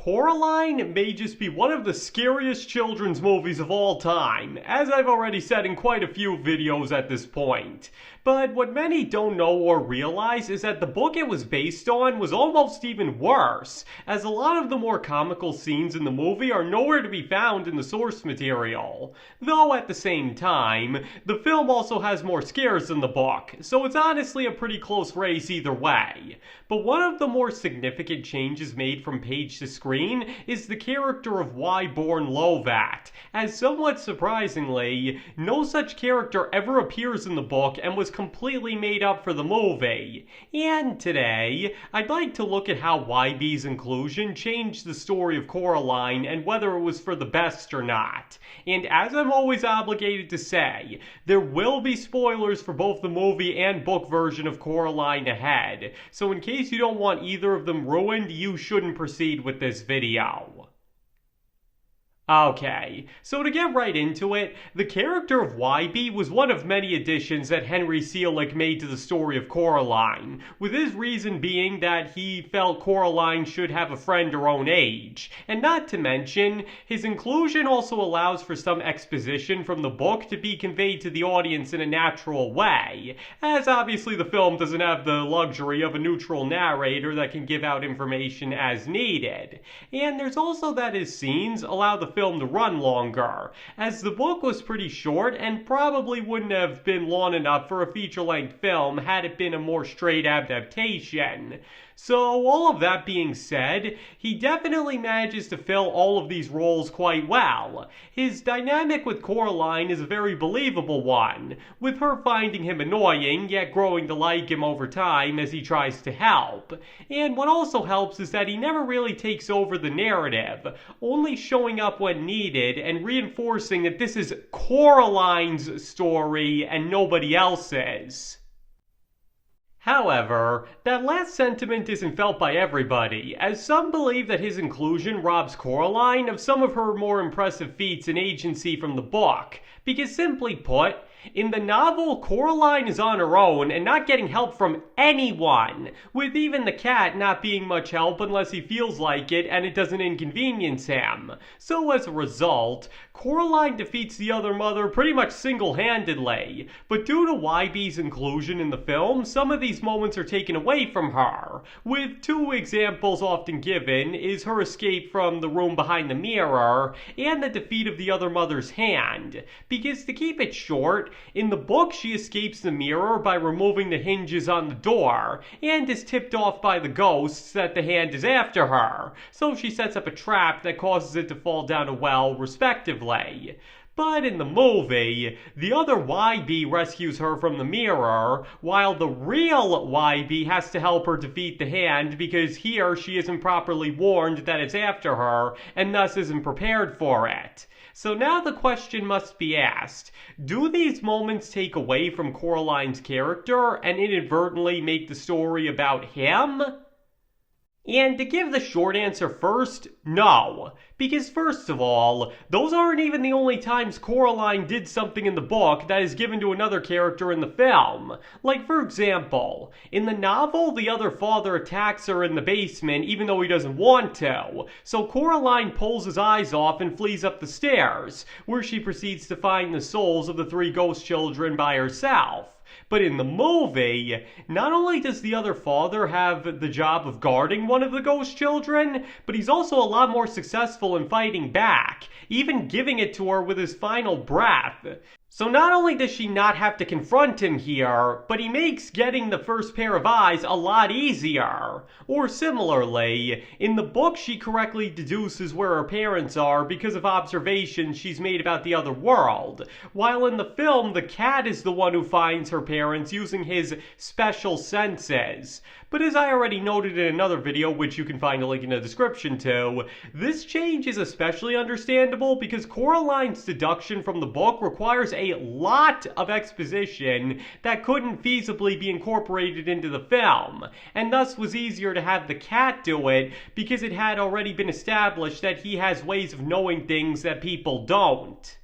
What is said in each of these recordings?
Coraline may just be one of the scariest children's movies of all time, as I've already said in quite a few videos at this point. But what many don't know or realize is that the book it was based on was almost even worse, as a lot of the more comical scenes in the movie are nowhere to be found in the source material. Though at the same time, the film also has more scares than the book, so it's honestly a pretty close race either way. But one of the more significant changes made from page to screen is the character of Wybie, as somewhat surprisingly, no such character ever appears in the book and was completely made up for the movie. And today, I'd like to look at how Wybie's inclusion changed the story of Coraline and whether it was for the best or not. And as I'm always obligated to say, there will be spoilers for both the movie and book version of Coraline ahead, so in case you don't want either of them ruined, you shouldn't proceed with this video. Okay, so to get right into it, the character of Wybie was one of many additions that Henry Selick made to the story of Coraline, with his reason being that he felt Coraline should have a friend her own age. And not to mention, his inclusion also allows for some exposition from the book to be conveyed to the audience in a natural way, as obviously the film doesn't have the luxury of a neutral narrator that can give out information as needed. And there's also that his scenes allow the film to run longer, as the book was pretty short and probably wouldn't have been long enough for a feature-length film had it been a more straight adaptation. So all of that being said, he definitely manages to fill all of these roles quite well. His dynamic with Coraline is a very believable one, with her finding him annoying, yet growing to like him over time as he tries to help. And what also helps is that he never really takes over the narrative, only showing up when needed and reinforcing that this is Coraline's story and nobody else's. However, that last sentiment isn't felt by everybody, as some believe that his inclusion robs Coraline of some of her more impressive feats and agency from the book, because simply put, in the novel, Coraline is on her own and not getting help from anyone, with even the cat not being much help unless he feels like it and it doesn't inconvenience him. So as a result, Coraline defeats the other mother pretty much single-handedly, but due to Wybie's inclusion in the film, some of these moments are taken away from her, with two examples often given is her escape from the room behind the mirror and the defeat of the other mother's hand, because to keep it short, in the book she escapes the mirror by removing the hinges on the door, and is tipped off by the ghosts that the hand is after her, so she sets up a trap that causes it to fall down a well, respectively. But in the movie, the other Wybie rescues her from the mirror, while the real Wybie has to help her defeat the hand because here she isn't properly warned that it's after her, and thus isn't prepared for it. So now the question must be asked, do these moments take away from Coraline's character and inadvertently make the story about him? And to give the short answer first, no. Because first of all, those aren't even the only times Coraline did something in the book that is given to another character in the film. Like for example, in the novel, the other father attacks her in the basement even though he doesn't want to. So Coraline pulls his eyes off and flees up the stairs, where she proceeds to find the souls of the three ghost children by herself. But in the movie, not only does the other father have the job of guarding one of the ghost children, but he's also a lot more successful in fighting back, even giving it to her with his final breath. So not only does she not have to confront him here, but he makes getting the first pair of eyes a lot easier. Or similarly, in the book she correctly deduces where her parents are because of observations she's made about the other world, while in the film the cat is the one who finds her parents using his special senses. But as I already noted in another video, which you can find a link in the description to, this change is especially understandable because Coraline's deduction from the book requires a lot of exposition that couldn't feasibly be incorporated into the film, and thus was easier to have the cat do it because it had already been established that he has ways of knowing things that people don't.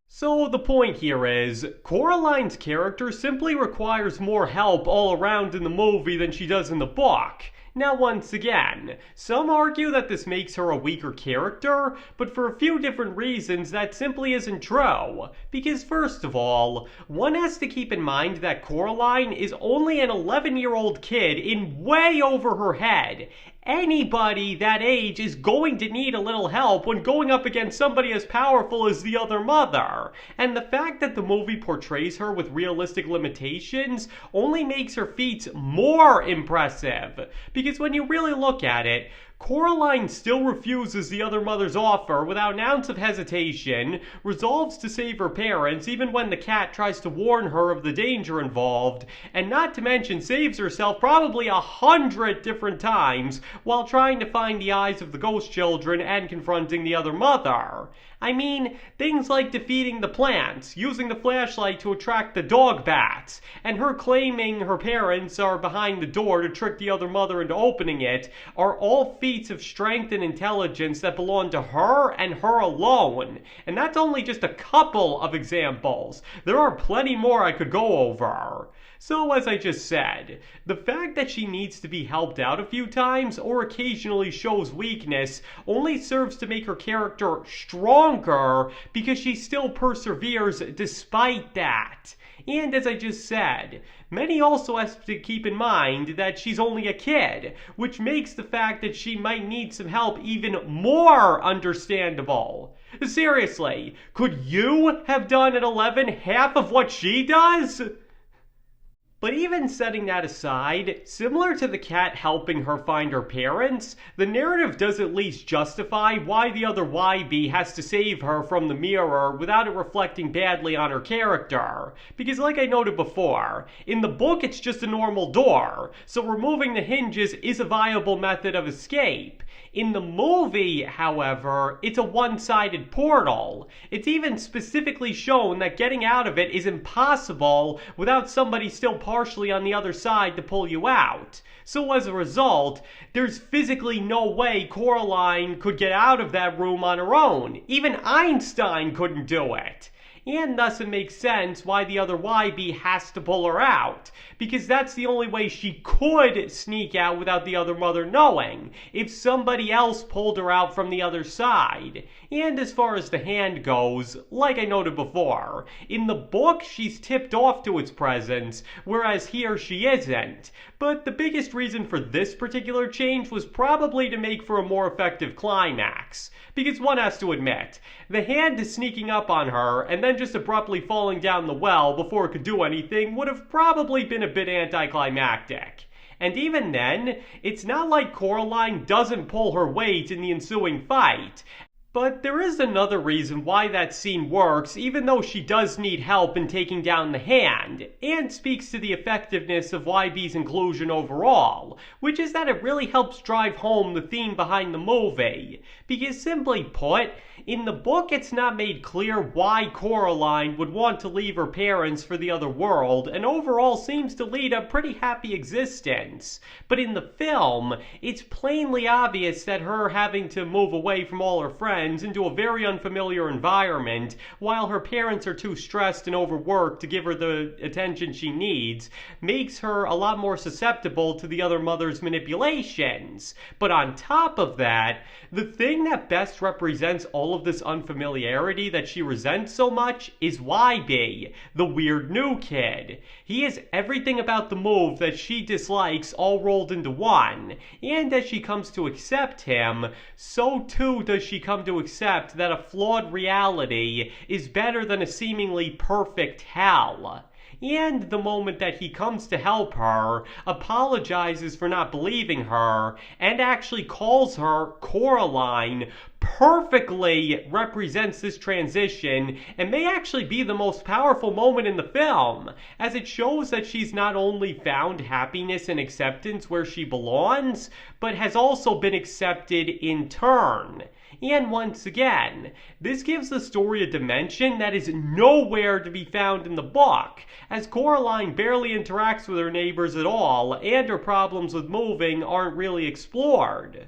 So the point here is, Coraline's character simply requires more help all around in the movie than she does in the book. Now once again, some argue that this makes her a weaker character, but for a few different reasons that simply isn't true. Because first of all, one has to keep in mind that Coraline is only an 11-year-old kid in way over her head. Anybody that age is going to need a little help when going up against somebody as powerful as the other mother. And the fact that the movie portrays her with realistic limitations only makes her feats more impressive. Because when you really look at it, Coraline still refuses the other mother's offer without an ounce of hesitation, resolves to save her parents even when the cat tries to warn her of the danger involved, and not to mention saves herself probably 100 different times while trying to find the eyes of the ghost children and confronting the other mother. I mean, things like defeating the plants, using the flashlight to attract the dog bats, and her claiming her parents are behind the door to trick the other mother into opening it are all feats of strength and intelligence that belong to her and her alone. And that's only just a couple of examples. There are plenty more I could go over. So as I just said, the fact that she needs to be helped out a few times or occasionally shows weakness only serves to make her character stronger because she still perseveres despite that. And as I just said, many also have to keep in mind that she's only a kid, which makes the fact that she might need some help even more understandable. Seriously, could you have done at 11 half of what she does? But even setting that aside, similar to the cat helping her find her parents, the narrative does at least justify why the other Wybie has to save her from the mirror without it reflecting badly on her character. Because like I noted before, in the book it's just a normal door, so removing the hinges is a viable method of escape. In the movie, however, it's a one-sided portal. It's even specifically shown that getting out of it is impossible without somebody still partially on the other side to pull you out. So as a result, there's physically no way Coraline could get out of that room on her own. Even Einstein couldn't do it. And thus it makes sense why the other Wybie has to pull her out, because that's the only way she could sneak out without the other mother knowing, if somebody else pulled her out from the other side. And as far as the hand goes, like I noted before, in the book she's tipped off to its presence, whereas here she isn't. But the biggest reason for this particular change was probably to make for a more effective climax. Because one has to admit, the hand is sneaking up on her and then just abruptly falling down the well before it could do anything would have probably been a bit anticlimactic. And even then, it's not like Coraline doesn't pull her weight in the ensuing fight. But there is another reason why that scene works, even though she does need help in taking down the hand, and speaks to the effectiveness of Wybie's inclusion overall, which is that it really helps drive home the theme behind the movie. Because simply put, in the book it's not made clear why Coraline would want to leave her parents for the other world, and overall seems to lead a pretty happy existence. But in the film, it's plainly obvious that her having to move away from all her friends into a very unfamiliar environment, while her parents are too stressed and overworked to give her the attention she needs, makes her a lot more susceptible to the other mother's manipulations. But on top of that, the thing that best represents all of this unfamiliarity that she resents so much is Wybie, the weird new kid. He is everything about the move that she dislikes all rolled into one, and as she comes to accept him, so too does she come to accept that a flawed reality is better than a seemingly perfect hell. And the moment that he comes to help her, apologizes for not believing her, and actually calls her Coraline, perfectly represents this transition and may actually be the most powerful moment in the film, as it shows that she's not only found happiness and acceptance where she belongs, but has also been accepted in turn. And once again, this gives the story a dimension that is nowhere to be found in the book, as Coraline barely interacts with her neighbors at all, and her problems with moving aren't really explored.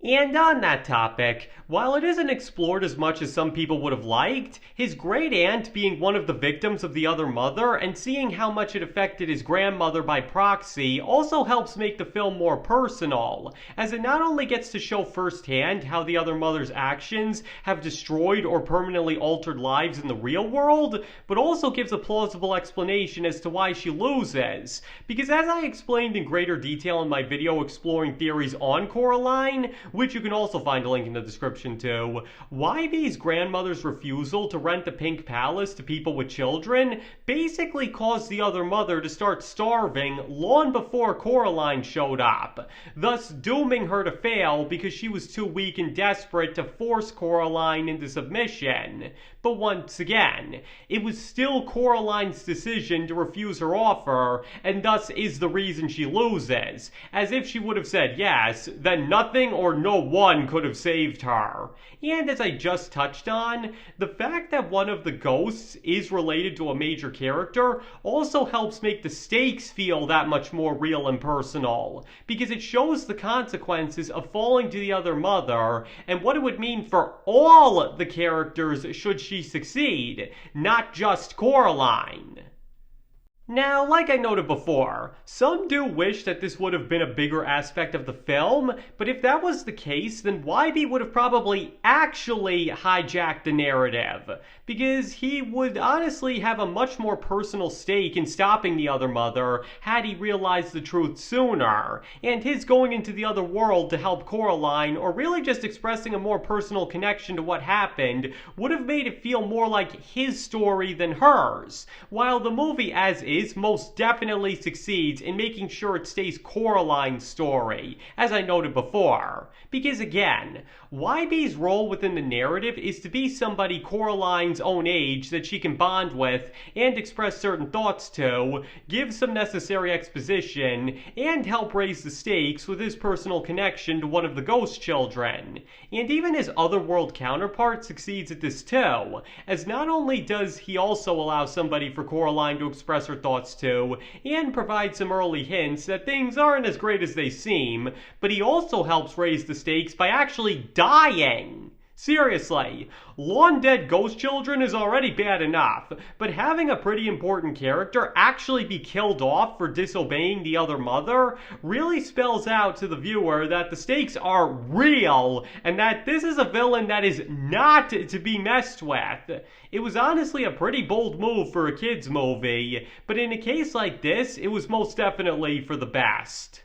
And on that topic, while it isn't explored as much as some people would have liked, his great aunt being one of the victims of the other mother and seeing how much it affected his grandmother by proxy also helps make the film more personal, as it not only gets to show firsthand how the other mother's actions have destroyed or permanently altered lives in the real world, but also gives a plausible explanation as to why she loses. Because as I explained in greater detail in my video exploring theories on Coraline, which you can also find a link in the description to, Wybie's grandmother's refusal to rent the Pink Palace to people with children basically caused the other mother to start starving long before Coraline showed up, thus dooming her to fail because she was too weak and desperate to force Coraline into submission. But once again, it was still Coraline's decision to refuse her offer, and thus is the reason she loses. As if she would have said yes, then nothing or no one could have saved her. And as I just touched on, the fact that one of the ghosts is related to a major character also helps make the stakes feel that much more real and personal, because it shows the consequences of falling to the other mother and what it would mean for all the characters should she succeed, not just Coraline. Now, like I noted before, some do wish that this would have been a bigger aspect of the film, but if that was the case, then Wybie would have probably actually hijacked the narrative, because he would honestly have a much more personal stake in stopping the other mother had he realized the truth sooner, and his going into the other world to help Coraline, or really just expressing a more personal connection to what happened, would have made it feel more like his story than hers, while the movie as is most definitely succeeds in making sure it stays Coraline's story, as I noted before. Because again, Wybie's role within the narrative is to be somebody Coraline's own age that she can bond with and express certain thoughts to, give some necessary exposition, and help raise the stakes with his personal connection to one of the ghost children. And even his otherworld counterpart succeeds at this too, as not only does he also allow somebody for Coraline to express her thoughts to, and provide some early hints that things aren't as great as they seem, but he also helps raise the stakes by actually dying. Seriously, long dead ghost children is already bad enough, but having a pretty important character actually be killed off for disobeying the other mother really spells out to the viewer that the stakes are real and that this is a villain that is not to be messed with. It was honestly a pretty bold move for a kids movie, but in a case like this, it was most definitely for the best.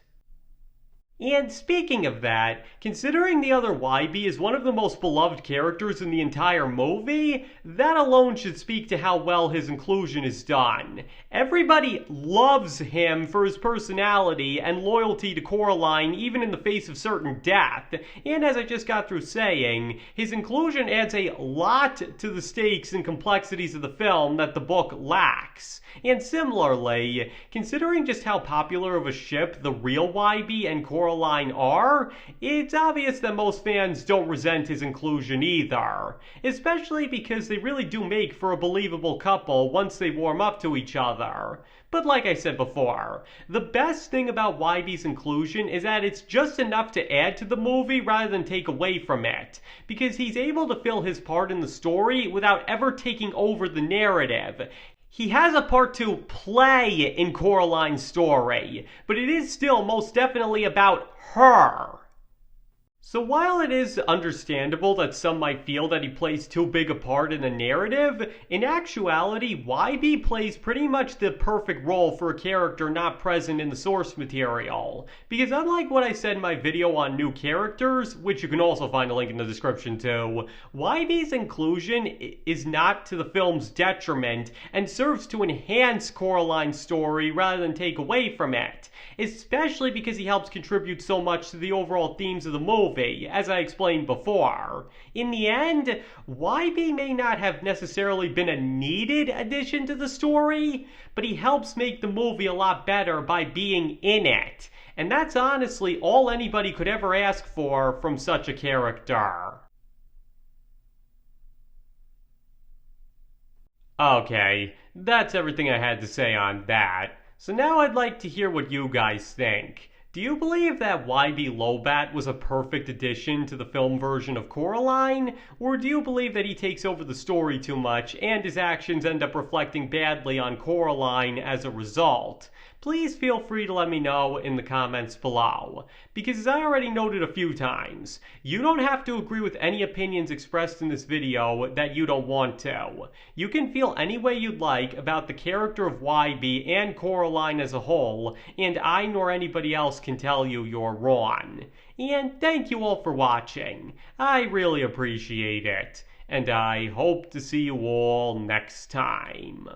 And speaking of that, considering the other Wybie is one of the most beloved characters in the entire movie, that alone should speak to how well his inclusion is done. Everybody loves him for his personality and loyalty to Coraline even in the face of certain death, and as I just got through saying, his inclusion adds a lot to the stakes and complexities of the film that the book lacks. And similarly, considering just how popular of a ship the real Wybie and Coraline are, it's obvious that most fans don't resent his inclusion either. Especially because they really do make for a believable couple once they warm up to each other. But like I said before, the best thing about Wybie's inclusion is that it's just enough to add to the movie rather than take away from it, because he's able to fill his part in the story without ever taking over the narrative. He has a part to play in Coraline's story, but it is still most definitely about her. So while it is understandable that some might feel that he plays too big a part in the narrative, in actuality, Wybie plays pretty much the perfect role for a character not present in the source material. Because unlike what I said in my video on new characters, which you can also find a link in the description to, Wybie's inclusion is not to the film's detriment and serves to enhance Coraline's story rather than take away from it. Especially because he helps contribute so much to the overall themes of the movie, as I explained before. In the end, Wybie may not have necessarily been a needed addition to the story, but he helps make the movie a lot better by being in it. And that's honestly all anybody could ever ask for from such a character. Okay, that's everything I had to say on that. So now I'd like to hear what you guys think. Do you believe that Wybie Lobat was a perfect addition to the film version of Coraline? Or do you believe that he takes over the story too much and his actions end up reflecting badly on Coraline as a result? Please feel free to let me know in the comments below. Because as I already noted a few times, you don't have to agree with any opinions expressed in this video that you don't want to. You can feel any way you'd like about the character of Wybie and Coraline as a whole, and I nor anybody else can tell you you're wrong. And thank you all for watching. I really appreciate it. And I hope to see you all next time.